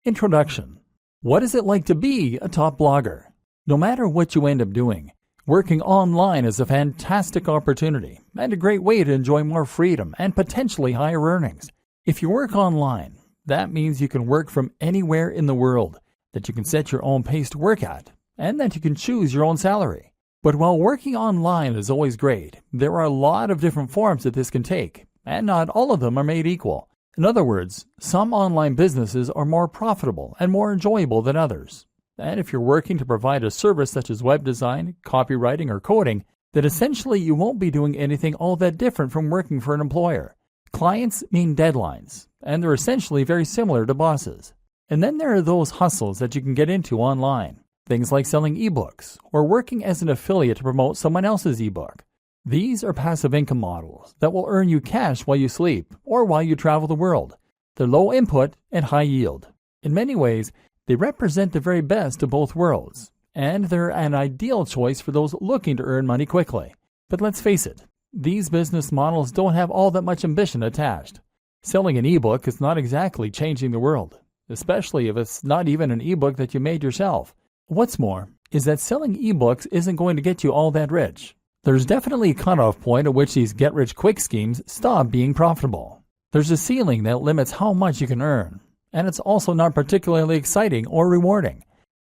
Introduction. What is it like to be a top blogger? No matter what you end up doing, working online is a fantastic opportunity and a great way to enjoy more freedom and potentially higher earnings. If you work online, that means you can work from anywhere in the world, that you can set your own pace to work at, and that you can choose your own salary. But while working online is always great, there are a lot of different forms that this can take, and not all of them are made equal. In other words, some online businesses are more profitable and more enjoyable than others. And if you're working to provide a service such as web design, copywriting, or coding, then essentially you won't be doing anything all that different from working for an employer. Clients mean deadlines, and they're essentially very similar to bosses. And then there are those hustles that you can get into online. Things like selling ebooks or working as an affiliate to promote someone else's ebook. These are passive income models that will earn you cash while you sleep or while you travel the world. They're low input and high yield. In many ways, they represent the very best of both worlds, and they're an ideal choice for those looking to earn money quickly. But let's face it, these business models don't have all that much ambition attached. Selling an ebook is not exactly changing the world, especially if it's not even an ebook that you made yourself. What's more is that selling ebooks isn't going to get you all that rich. There's definitely a cutoff point at which these get-rich-quick schemes stop being profitable. There's a ceiling that limits how much you can earn, and it's also not particularly exciting or rewarding.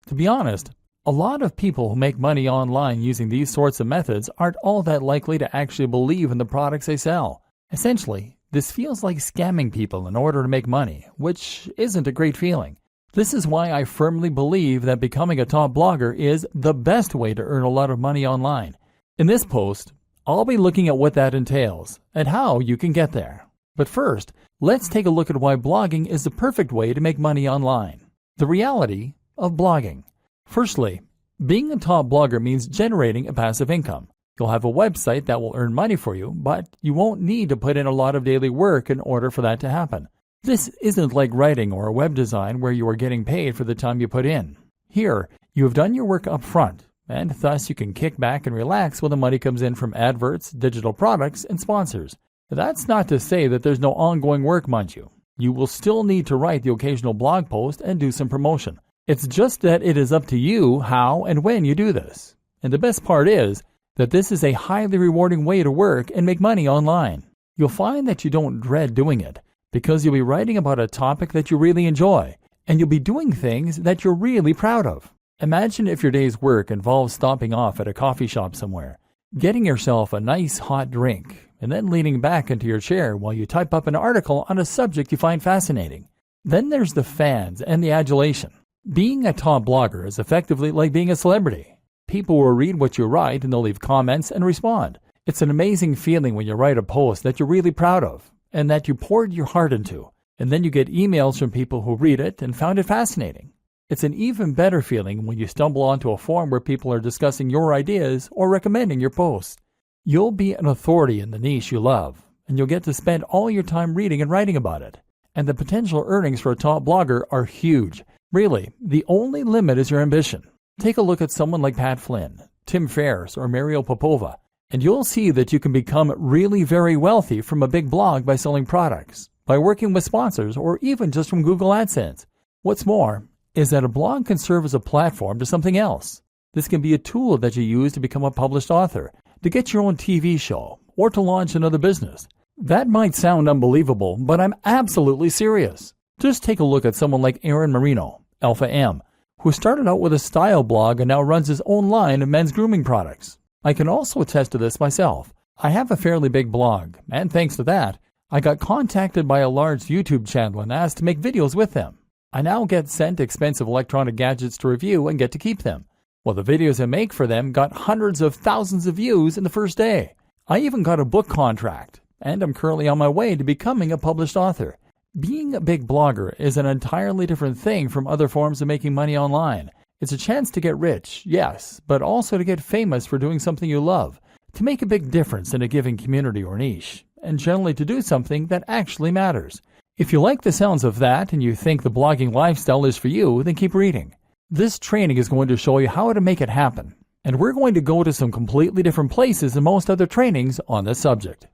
To be honest, a lot of people who make money online using these sorts of methods aren't all that likely to actually believe in the products they sell. Essentially, this feels like scamming people in order to make money, which isn't a great feeling. This is why I firmly believe that becoming a top blogger is the best way to earn a lot of money online. In this post, I'll be looking at what that entails and how you can get there. But first, let's take a look at why blogging is the perfect way to make money online. The reality of blogging. Firstly, being a top blogger means generating a passive income. You'll have a website that will earn money for you, but you won't need to put in a lot of daily work in order for that to happen. This isn't like writing or web design where you are getting paid for the time you put in. Here, you have done your work up front, and thus you can kick back and relax when the money comes in from adverts, digital products, and sponsors. That's not to say that there's no ongoing work, mind you. You will still need to write the occasional blog post and do some promotion. It's just that it is up to you how and when you do this. And the best part is that this is a highly rewarding way to work and make money online. You'll find that you don't dread doing it because you'll be writing about a topic that you really enjoy, and you'll be doing things that you're really proud of. Imagine if your day's work involves stopping off at a coffee shop somewhere, getting yourself a nice hot drink, and then leaning back into your chair while you type up an article on a subject you find fascinating. Then there's the fans and the adulation. Being a top blogger is effectively like being a celebrity. People will read what you write and they'll leave comments and respond. It's an amazing feeling when you write a post that you're really proud of and that you poured your heart into, and then you get emails from people who read it and found it fascinating. It's an even better feeling when you stumble onto a forum where people are discussing your ideas or recommending your posts. You'll be an authority in the niche you love, and you'll get to spend all your time reading and writing about it. And the potential earnings for a top blogger are huge. Really, the only limit is your ambition. Take a look at someone like Pat Flynn, Tim Ferriss, or Mario Popova, and you'll see that you can become really very wealthy from a big blog by selling products, by working with sponsors, or even just from Google AdSense. What's more is that a blog can serve as a platform to something else. This can be a tool that you use to become a published author, to get your own TV show, or to launch another business. That might sound unbelievable, but I'm absolutely serious. Just take a look at someone like Aaron Marino, Alpha M, who started out with a style blog and now runs his own line of men's grooming products. I can also attest to this myself. I have a fairly big blog, and thanks to that, I got contacted by a large YouTube channel and asked to make videos with them. I now get sent expensive electronic gadgets to review and get to keep them. Well, the videos I make for them got hundreds of thousands of views in the first day. I even got a book contract, and I'm currently on my way to becoming a published author. Being a big blogger is an entirely different thing from other forms of making money online. It's a chance to get rich, yes, but also to get famous for doing something you love, to make a big difference in a given community or niche, and generally to do something that actually matters. If you like the sounds of that and you think the blogging lifestyle is for you, then keep reading. This training is going to show you how to make it happen, and we're going to go to some completely different places than most other trainings on this subject.